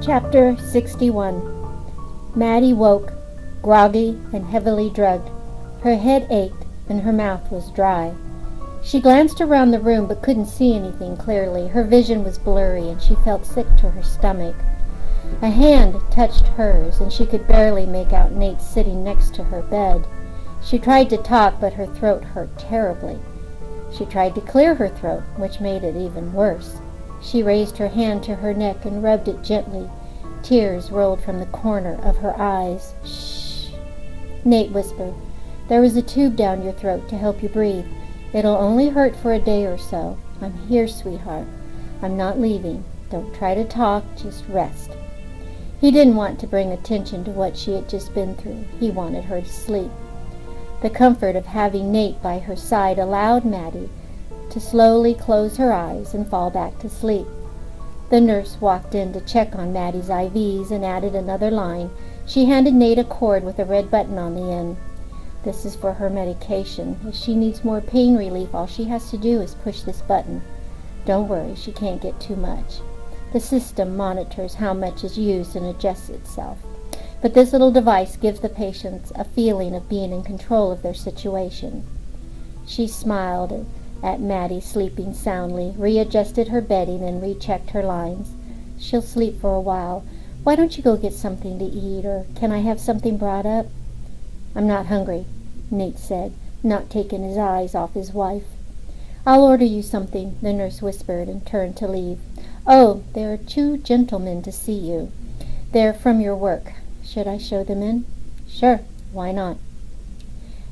Chapter 61. Maddie woke, groggy and heavily drugged. Her head ached and her mouth was dry. She glanced around the room but couldn't see anything clearly. Her vision was blurry and she felt sick to her stomach. A hand touched hers and she could barely make out Nate sitting next to her bed. She tried to talk, but her throat hurt terribly. She tried to clear her throat, which made it even worse. She raised her hand to her neck and rubbed it gently. Tears rolled from the corner of her eyes. "Shh," Nate whispered. "There is a tube down your throat to help you breathe. It'll only hurt for a day or so. I'm here, sweetheart. I'm not leaving. Don't try to talk, just rest." He didn't want to bring attention to what she had just been through. He wanted her to sleep. The comfort of having Nate by her side allowed Maddie to slowly close her eyes and fall back to sleep. The nurse walked in to check on Maddie's IVs and added another line. She handed Nate a cord with a red button on the end. "This is for her medication. If she needs more pain relief, all she has to do is push this button. Don't worry, she can't get too much. The system monitors how much is used and adjusts itself. But this little device gives the patients a feeling of being in control of their situation." She smiled at Maddie sleeping soundly, readjusted her bedding, and rechecked her lines. "She'll sleep for a while. Why don't you go get something to eat, or can I have something brought up?" "I'm not hungry," Nate said, not taking his eyes off his wife. "I'll order you something," the nurse whispered and turned to leave. "Oh, there are 2 gentlemen to see you. They're from your work. Should I show them in?" "Sure, why not?"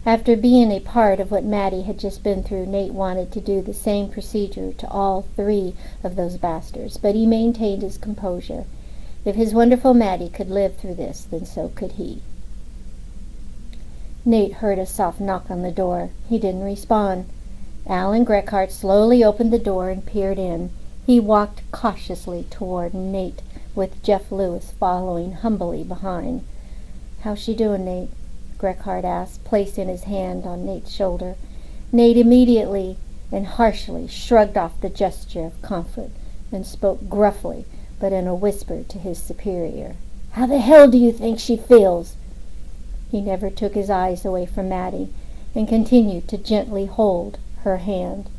After being a part of what Maddie had just been through, Nate wanted to do the same procedure to all 3 of those bastards, but he maintained his composure. If his wonderful Maddie could live through this, then so could he. Nate heard a soft knock on the door. He didn't respond. Alan Greckhart slowly opened the door and peered in. He walked cautiously toward Nate, with Jeff Lewis following humbly behind. "How's she doing, Nate?" Greckhart asked, placing his hand on Nate's shoulder. Nate immediately and harshly shrugged off the gesture of comfort and spoke gruffly, but in a whisper, to his superior. "How the hell do you think she feels?" He never took his eyes away from Maddie and continued to gently hold her hand.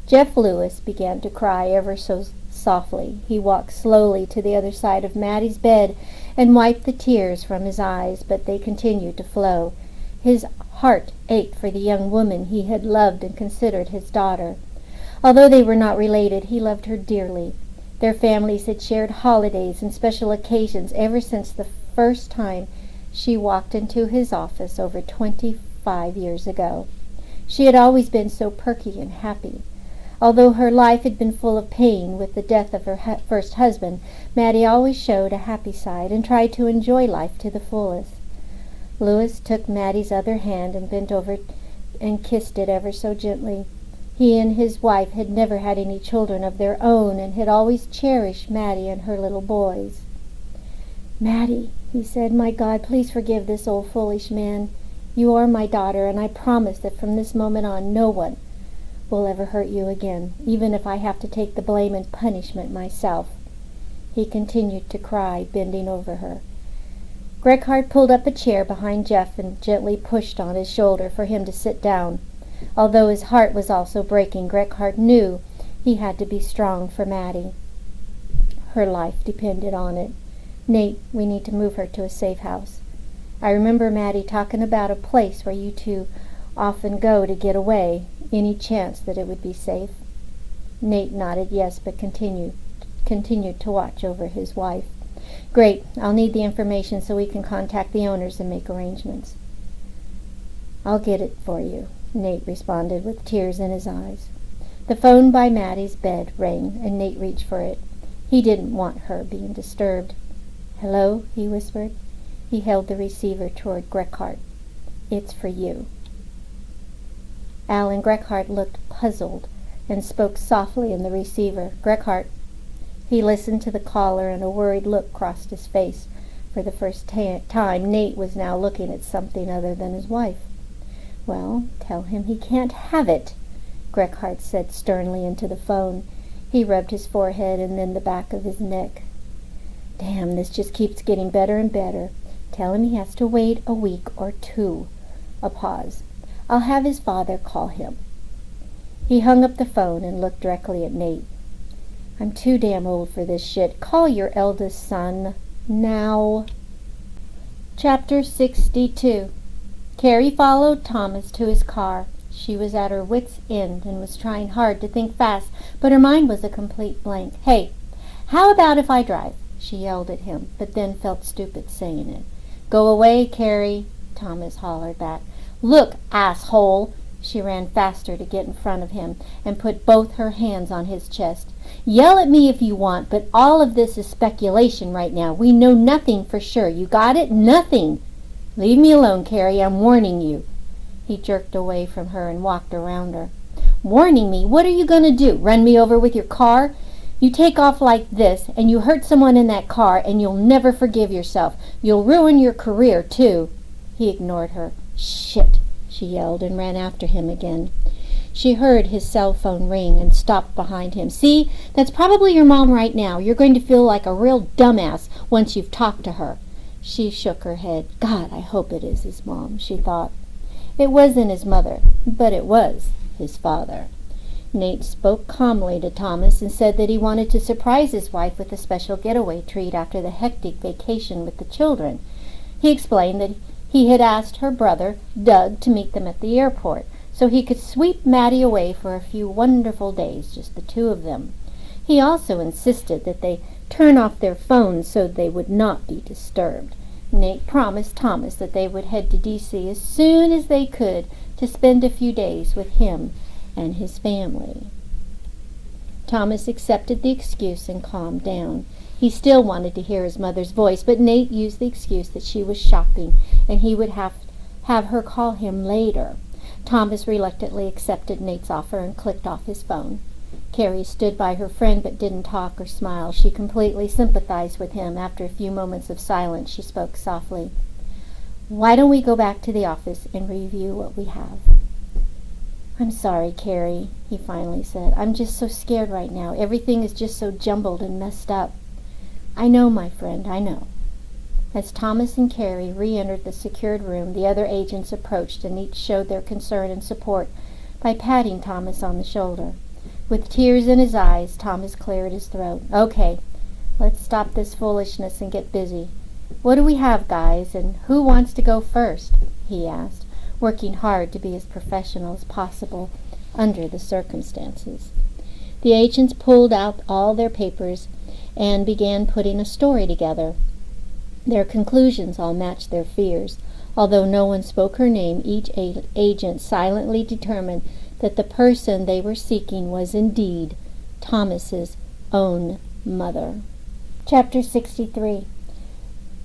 Jeff Lewis began to cry ever so softly. He walked slowly to the other side of Maddie's bed and wiped the tears from his eyes, but they continued to flow. His heart ached for the young woman he had loved and considered his daughter. Although they were not related, he loved her dearly. Their families had shared holidays and special occasions ever since the first time she walked into his office over 25 years ago. She had always been so perky and happy. Although her life had been full of pain with the death of her first husband, Maddie always showed a happy side and tried to enjoy life to the fullest. Lewis took Maddie's other hand and bent over and kissed it ever so gently. He and his wife had never had any children of their own and had always cherished Maddie and her little boys. "Maddie," he said, "my God, please forgive this old foolish man. You are my daughter, and I promise that from this moment on no one will ever hurt you again, even if I have to take the blame and punishment myself." He continued to cry, bending over her. Greckhart pulled up a chair behind Jeff and gently pushed on his shoulder for him to sit down. Although his heart was also breaking, Greckhart knew he had to be strong for Maddie. Her life depended on it. "Nate, we need to move her to a safe house. I remember Maddie talking about a place where you 2 often go to get away. Any chance that it would be safe?" Nate nodded yes, but continued to watch over his wife. "Great. I'll need the information so we can contact the owners and make arrangements." "I'll get it for you," Nate responded with tears in his eyes. The phone by Maddie's bed rang, and Nate reached for it. He didn't want her being disturbed. "Hello," he whispered. He held the receiver toward Greckhart. "It's for you." Alan Greckhart looked puzzled and spoke softly in the receiver. "Greckhart." He listened to the caller, and a worried look crossed his face. For the first time, Nate was now looking at something other than his wife. "Well, tell him he can't have it," Greckhart said sternly into the phone. He rubbed his forehead and then the back of his neck. Damn, this just keeps getting better and better. Tell him he has to wait a week or two. A pause. I'll have his father call him. He hung up the phone and looked directly at Nate. I'm too damn old for this shit. Call your eldest son. Now. Chapter 62. Carrie followed Thomas to his car. She was at her wit's end and was trying hard to think fast, but her mind was a complete blank. Hey, how about if I drive? She yelled at him, but then felt stupid saying it. Go away, Carrie, Thomas hollered back. Look, asshole! She ran faster to get in front of him and put both her hands on his chest. Yell at me if you want, but all of this is speculation right now. We know nothing for sure. You got it? Nothing. Leave me alone, Carrie. I'm warning you. He jerked away from her and walked around her. Warning me? What are you going to do? Run me over with your car? You take off like this, and you hurt someone in that car, and you'll never forgive yourself. You'll ruin your career, too. He ignored her. Shit, she yelled and ran after him again. She heard his cell phone ring and stopped behind him. See, that's probably your mom right now. You're going to feel like a real dumbass once you've talked to her. She shook her head. God, I hope it is his mom, she thought. It wasn't his mother, but it was his father. Nate spoke calmly to Thomas and said that he wanted to surprise his wife with a special getaway treat after the hectic vacation with the children. He explained that he had asked her brother, Doug, to meet them at the airport, so he could sweep Maddie away for a few wonderful days, just the two of them. He also insisted that they turn off their phones so they would not be disturbed. Nate promised Thomas that they would head to D.C. as soon as they could to spend a few days with him and his family. Thomas accepted the excuse and calmed down. He still wanted to hear his mother's voice, but Nate used the excuse that she was shopping and he would have her call him later. Thomas reluctantly accepted Nate's offer and clicked off his phone. Carrie stood by her friend but didn't talk or smile. She completely sympathized with him. After a few moments of silence, she spoke softly. Why don't we go back to the office and review what we have? I'm sorry, Carrie, he finally said. I'm just so scared right now. Everything is just so jumbled and messed up. I know, my friend, I know. As Thomas and Carrie re-entered the secured room, the other agents approached and each showed their concern and support by patting Thomas on the shoulder. With tears in his eyes, Thomas cleared his throat. Okay, let's stop this foolishness and get busy. What do we have, guys, and who wants to go first? He asked, working hard to be as professional as possible under the circumstances. The agents pulled out all their papers and began putting a story together. Their conclusions all matched their fears. Although no one spoke her name, each agent silently determined that the person they were seeking was indeed Thomas's own mother. Chapter 63.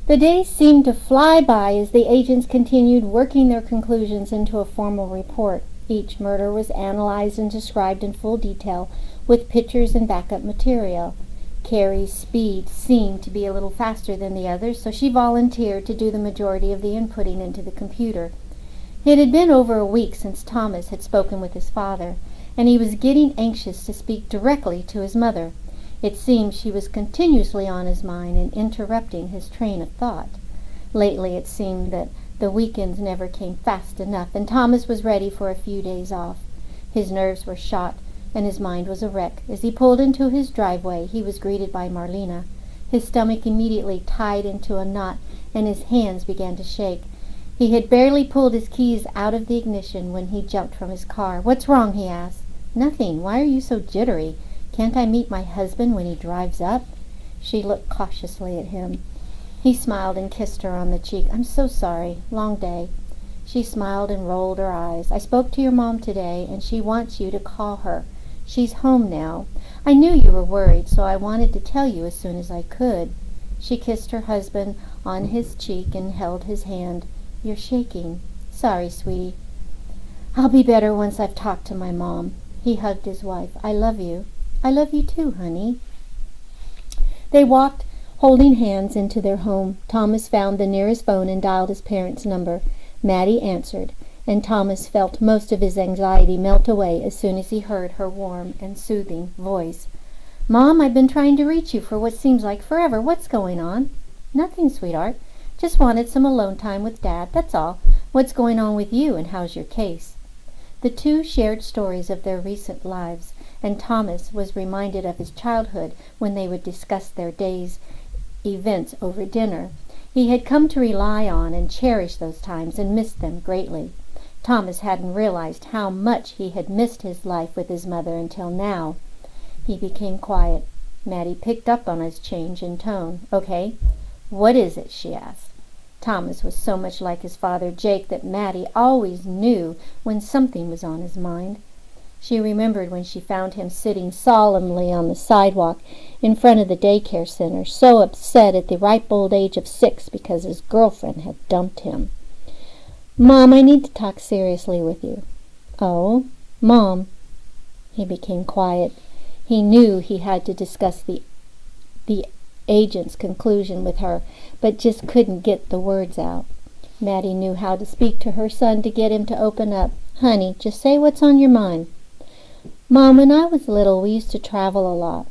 The days seemed to fly by as the agents continued working their conclusions into a formal report. Each murder was analyzed and described in full detail, with pictures and backup material. Carrie's speed seemed to be a little faster than the others, so she volunteered to do the majority of the inputting into the computer. It had been over a week since Thomas had spoken with his father, and he was getting anxious to speak directly to his mother. It seemed she was continuously on his mind and interrupting his train of thought. Lately it seemed that the weekends never came fast enough, and Thomas was ready for a few days off. His nerves were shot, and his mind was a wreck. As he pulled into his driveway, he was greeted by Marlena. His stomach immediately tied into a knot, and his hands began to shake. He had barely pulled his keys out of the ignition when he jumped from his car. "What's wrong?" he asked. "Nothing. Why are you so jittery? Can't I meet my husband when he drives up?" She looked cautiously at him. He smiled and kissed her on the cheek. "I'm so sorry. Long day." She smiled and rolled her eyes. "I spoke to your mom today, and she wants you to call her. She's home now. I knew you were worried, so I wanted to tell you as soon as I could." She kissed her husband on his cheek and held his hand. "You're shaking." "Sorry, sweetie. I'll be better once I've talked to my mom." He hugged his wife. "I love you." "I love you too, honey." They walked, holding hands, into their home. Thomas found the nearest phone and dialed his parents' number. Maddie answered, and Thomas felt most of his anxiety melt away as soon as he heard her warm and soothing voice. Mom, I've been trying to reach you for what seems like forever. What's going on? Nothing, sweetheart. Just wanted some alone time with Dad, that's all. What's going on with you, and how's your case? The two shared stories of their recent lives, and Thomas was reminded of his childhood when they would discuss their day's events over dinner. He had come to rely on and cherish those times and missed them greatly. Thomas hadn't realized how much he had missed his life with his mother until now. He became quiet. Maddie picked up on his change in tone. Okay, what is it? She asked. Thomas was so much like his father Jake that Maddie always knew when something was on his mind. She remembered when she found him sitting solemnly on the sidewalk in front of the daycare center, so upset at the ripe old age of 6 because his girlfriend had dumped him. Mom, I need to talk seriously with you. Oh, Mom. He became quiet. He knew he had to discuss the agent's conclusion with her, but just couldn't get the words out. Maddie knew how to speak to her son to get him to open up. Honey, just say what's on your mind. Mom, when I was little, we used to travel a lot.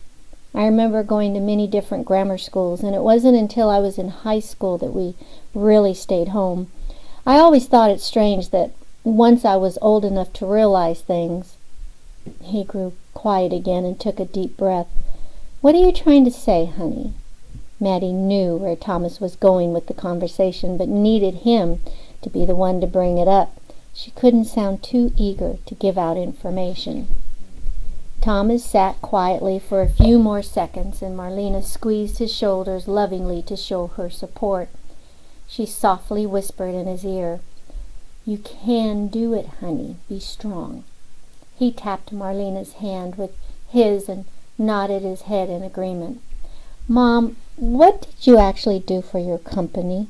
I remember going to many different grammar schools, and it wasn't until I was in high school that we really stayed home. I always thought it strange that once I was old enough to realize things. He grew quiet again and took a deep breath. What are you trying to say, honey? Maddie knew where Thomas was going with the conversation, but needed him to be the one to bring it up. She couldn't sound too eager to give out information. Thomas sat quietly for a few more seconds, and Marlena squeezed his shoulders lovingly to show her support. She softly whispered in his ear, You can do it, honey. Be strong. He tapped Marlena's hand with his and nodded his head in agreement. Mom, what did you actually do for your company?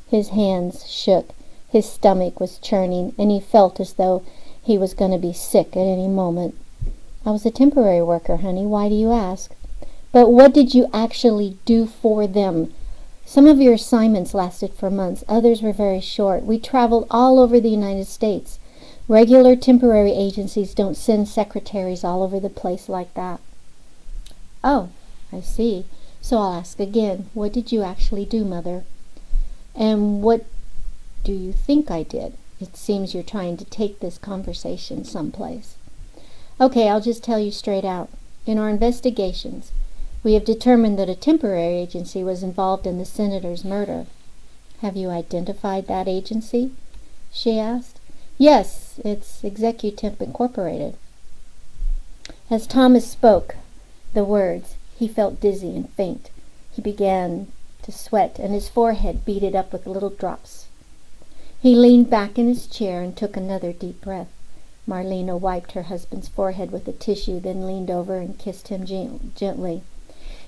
His hands shook. His stomach was churning, and he felt as though he was going to be sick at any moment. I was a temporary worker, honey. Why do you ask? But what did you actually do for them? Some of your assignments lasted for months. Others were very short. We traveled all over the United States. Regular temporary agencies don't send secretaries all over the place like that. Oh, I see. So I'll ask again. What did you actually do, Mother? And what do you think I did? It seems you're trying to take this conversation someplace. Okay, I'll just tell you straight out. In our investigations, we have determined that a temporary agency was involved in the senator's murder. Have you identified that agency? She asked. Yes, it's Executive Incorporated. As Thomas spoke the words, he felt dizzy and faint. He began to sweat, and his forehead beaded up with little drops. He leaned back in his chair and took another deep breath. Marlena wiped her husband's forehead with a tissue, then leaned over and kissed him gently.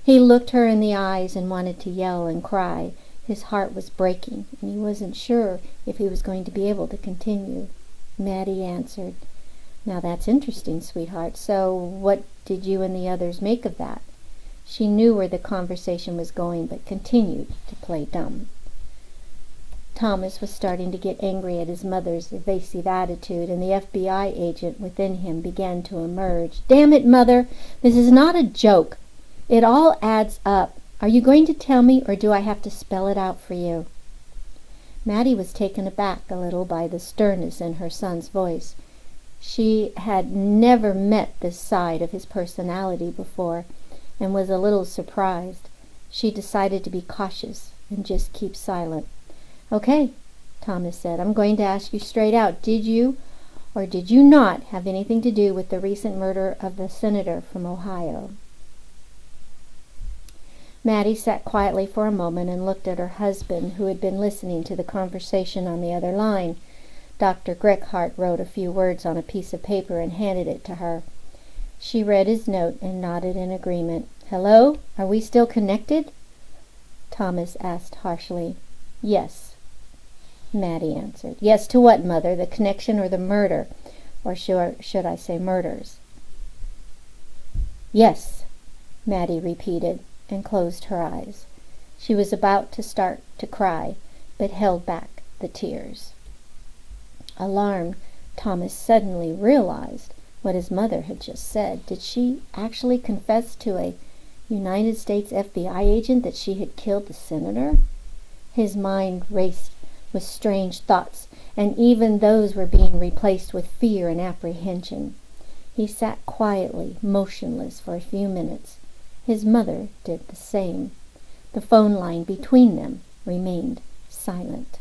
He looked her in the eyes and wanted to yell and cry. His heart was breaking, and he wasn't sure if he was going to be able to continue. Maddie answered, Now that's interesting, sweetheart. So what did you and the others make of that? She knew where the conversation was going, but continued to play dumb. Thomas was starting to get angry at his mother's evasive attitude, and the FBI agent within him began to emerge. Damn it, Mother! This is not a joke. It all adds up. Are you going to tell me, or do I have to spell it out for you? Maddie was taken aback a little by the sternness in her son's voice. She had never met this side of his personality before, and was a little surprised. She decided to be cautious and just keep silent. Okay, Thomas said, I'm going to ask you straight out. Did you or did you not have anything to do with the recent murder of the senator from Ohio? Maddie sat quietly for a moment and looked at her husband, who had been listening to the conversation on the other line. Dr. Greckhart wrote a few words on a piece of paper and handed it to her. She read his note and nodded in agreement. Hello? Are we still connected? Thomas asked harshly. Yes, Maddie answered. Yes to what, Mother? The connection or the murder? Or should I say murders? Yes, Maddie repeated and closed her eyes. She was about to start to cry, but held back the tears. Alarmed, Thomas suddenly realized what his mother had just said. Did she actually confess to a United States FBI agent that she had killed the senator? His mind raced with strange thoughts, and even those were being replaced with fear and apprehension. He sat quietly, motionless, for a few minutes. His mother did the same. The phone line between them remained silent.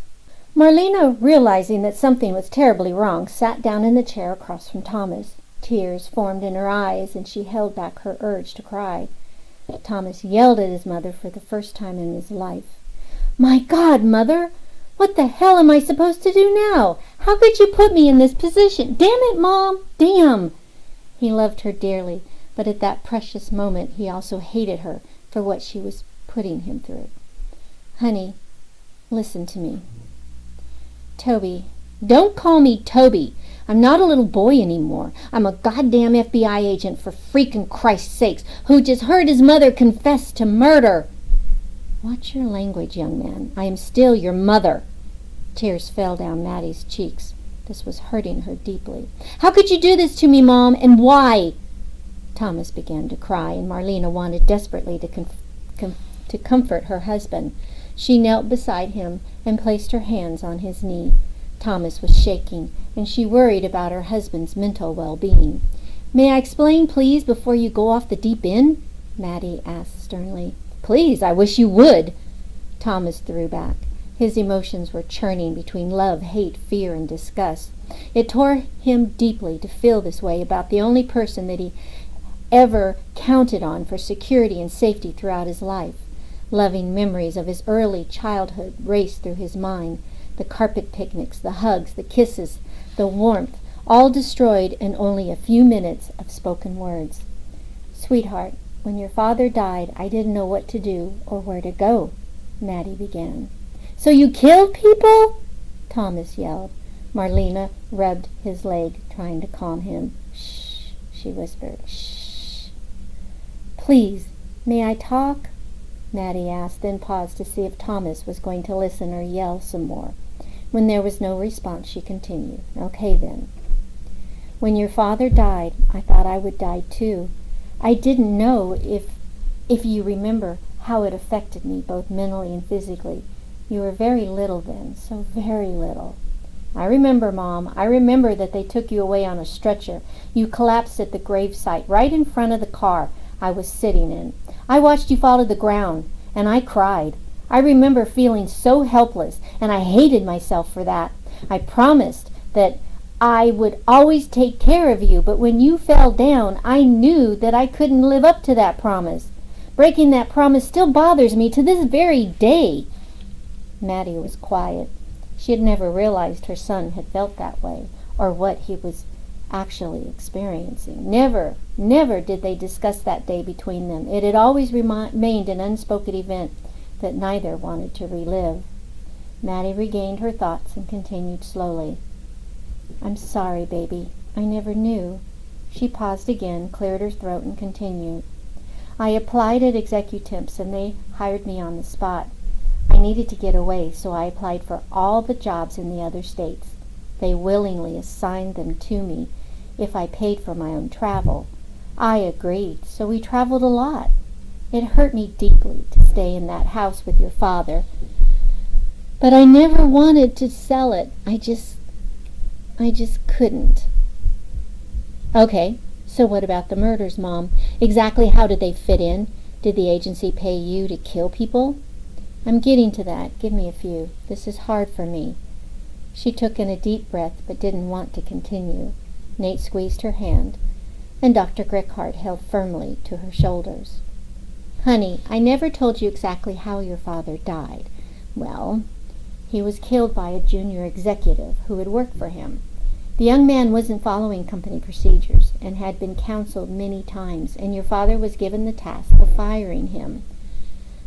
Marlena, realizing that something was terribly wrong, sat down in the chair across from Thomas. Tears formed in her eyes, and she held back her urge to cry. Thomas yelled at his mother for the first time in his life. "My God, Mother! What the hell am I supposed to do now? How could you put me in this position? Damn it, Mom! Damn!" He loved her dearly, but at that precious moment he also hated her for what she was putting him through. "Honey, listen to me." "Toby." "Don't call me Toby. I'm not a little boy anymore. I'm a goddamn FBI agent, for freaking Christ's sakes, who just heard his mother confess to murder." "Watch your language, young man. I am still your mother." Tears fell down Maddie's cheeks. This was hurting her deeply. "How could you do this to me, Mom, and why?" Thomas began to cry, and Marlena wanted desperately to comfort her husband. She knelt beside him and placed her hands on his knee. Thomas was shaking, and she worried about her husband's mental well-being. "May I explain, please, before you go off the deep end?" Maddie asked sternly. "Please, I wish you would." Thomas threw back. His emotions were churning between love, hate, fear, and disgust. It tore him deeply to feel this way about the only person that he ever counted on for security and safety throughout his life. Loving memories of his early childhood raced through his mind. The carpet picnics, the hugs, the kisses, the warmth, all destroyed in only a few minutes of spoken words. "Sweetheart, when your father died, I didn't know what to do or where to go," Maddie began. "So you killed people?" Thomas yelled. Marlena rubbed his leg, trying to calm him. "Shh," she whispered. "Shh." "Please, may I talk?" Maddie asked, then paused to see if Thomas was going to listen or yell some more. When there was no response, she continued. "Okay, then. When your father died, I thought I would die too. I didn't know if you remember how it affected me, both mentally and physically. You were very little then, so very little." "I remember, Mom. I remember that they took you away on a stretcher. You collapsed at the gravesite, right in front of the car I was sitting in. I watched you fall to the ground, and I cried. I remember feeling so helpless, and I hated myself for that. I promised that I would always take care of you, but when you fell down, I knew that I couldn't live up to that promise. Breaking that promise still bothers me to this very day." Maddie was quiet. She had never realized her son had felt that way, or what he was actually experiencing. Never did they discuss that day between them. It had always remained an unspoken event that neither wanted to relive. Maddie regained her thoughts and continued slowly. "I'm sorry, baby. I never knew." She paused again, cleared her throat, and continued. "I applied at Executemps, and they hired me on the spot. I needed to get away, so I applied for all the jobs in the other states. They willingly assigned them to me if I paid for my own travel. I agreed, so we traveled a lot. It hurt me deeply to stay in that house with your father, but I never wanted to sell it. I just couldn't." "Okay, so what about the murders, Mom? Exactly how did they fit in? Did the agency pay you to kill people?" "I'm getting to that. Give me a few. This is hard for me." She took in a deep breath but didn't want to continue. Nate squeezed her hand, and Dr. Greckhart held firmly to her shoulders. "Honey, I never told you exactly how your father died. Well, he was killed by a junior executive who had worked for him. The young man wasn't following company procedures and had been counseled many times, and your father was given the task of firing him.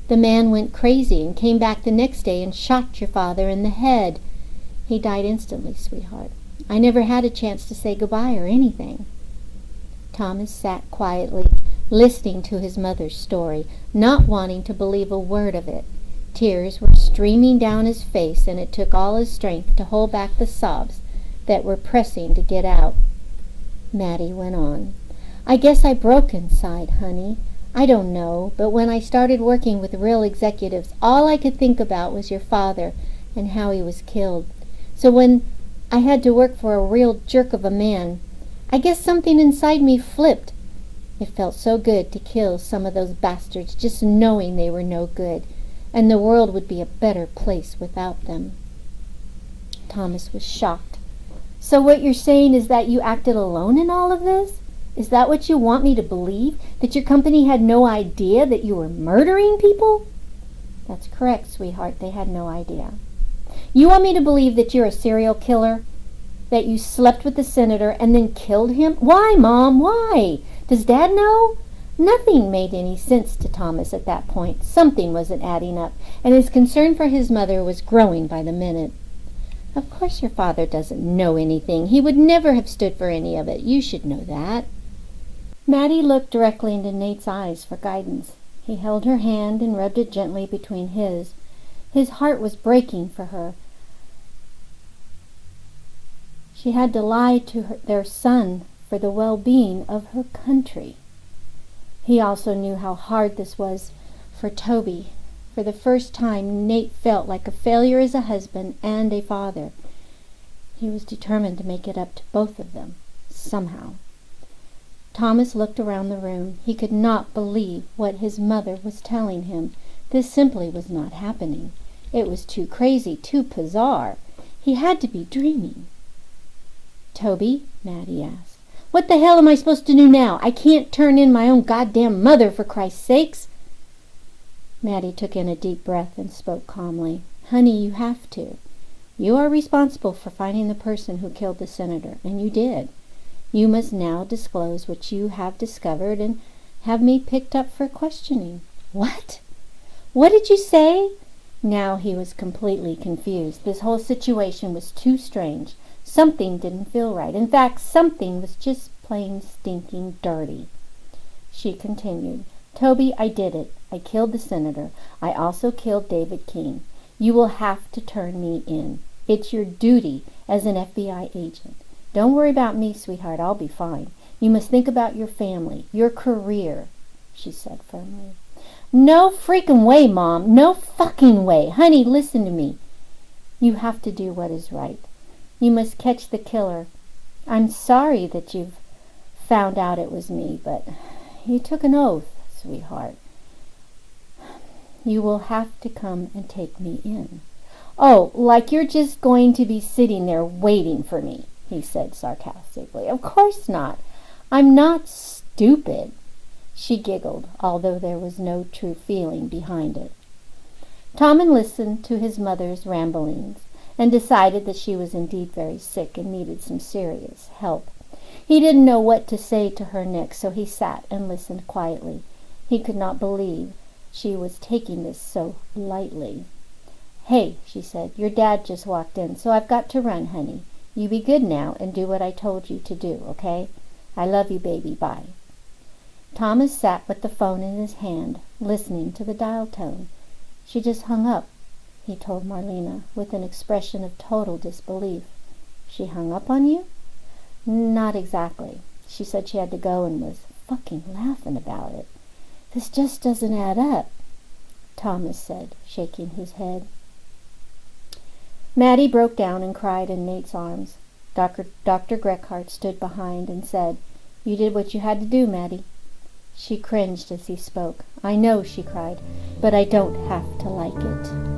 The man went crazy and came back the next day and shot your father in the head. He died instantly, sweetheart. I never had a chance to say goodbye or anything." Thomas sat quietly, listening to his mother's story, not wanting to believe a word of it. Tears were streaming down his face, and it took all his strength to hold back the sobs that were pressing to get out. Maddie went on. I guess I broke inside, honey. I don't know, but when I started working with real executives, all I could think about was your father and how he was killed. So when I had to work for a real jerk of a man, I guess something inside me flipped. It felt so good to kill some of those bastards, just knowing they were no good, and the world would be a better place without them. Thomas was shocked. So what you're saying is that you acted alone in all of this? Is that what you want me to believe? That your company had no idea that you were murdering people? That's correct, sweetheart. They had no idea. You want me to believe that you're a serial killer? That you slept with the senator and then killed him? Why, Mom? Why? Does Dad know? Nothing made any sense to Thomas at that point. Something wasn't adding up, and his concern for his mother was growing by the minute. Of course your father doesn't know anything. He would never have stood for any of it. You should know that. Maddie looked directly into Nate's eyes for guidance. He held her hand and rubbed it gently between his. His heart was breaking for her. She had to lie to their son for the well-being of her country. He also knew how hard this was for Toby. For the first time, Nate felt like a failure as a husband and a father. He was determined to make it up to both of them, somehow. Thomas looked around the room. He could not believe what his mother was telling him. This simply was not happening. It was too crazy, too bizarre. He had to be dreaming. Toby, Maddie asked, what the hell am I supposed to do now? I can't turn in my own goddamn mother, for Christ's sakes. Maddie took in a deep breath and spoke calmly. Honey, you have to. You are responsible for finding the person who killed the senator, and you did. You must now disclose what you have discovered and have me picked up for questioning. What? What did you say? Now he was completely confused. This whole situation was too strange. Something didn't feel right. In fact, something was just plain stinking dirty. She continued, Toby, I did it. I killed the senator. I also killed David King. You will have to turn me in. It's your duty as an FBI agent. Don't worry about me, sweetheart. I'll be fine. You must think about your family, your career, she said firmly. No freaking way, Mom. No fucking way. Honey, listen to me. You have to do what is right. You must catch the killer. I'm sorry that you've found out it was me, but you took an oath, sweetheart. You will have to come and take me in. Oh, like you're just going to be sitting there waiting for me, he said sarcastically. Of course not. I'm not stupid. She giggled, although there was no true feeling behind it. Tommen listened to his mother's ramblings and decided that she was indeed very sick and needed some serious help. He didn't know what to say to her next, so he sat and listened quietly. He could not believe she was taking this so lightly. Hey, she said, your dad just walked in, so I've got to run, honey. You be good now and do what I told you to do, okay? I love you, baby. Bye. Thomas sat with the phone in his hand, listening to the dial tone. She just hung up, he told Marlena, with an expression of total disbelief. She hung up on you? Not exactly. She said she had to go and was fucking laughing about it. This just doesn't add up, Thomas said, shaking his head. Maddie broke down and cried in Nate's arms. Dr. Greckhart stood behind and said, You did what you had to do, Maddie. She cringed as he spoke. I know, she cried, but I don't have to like it.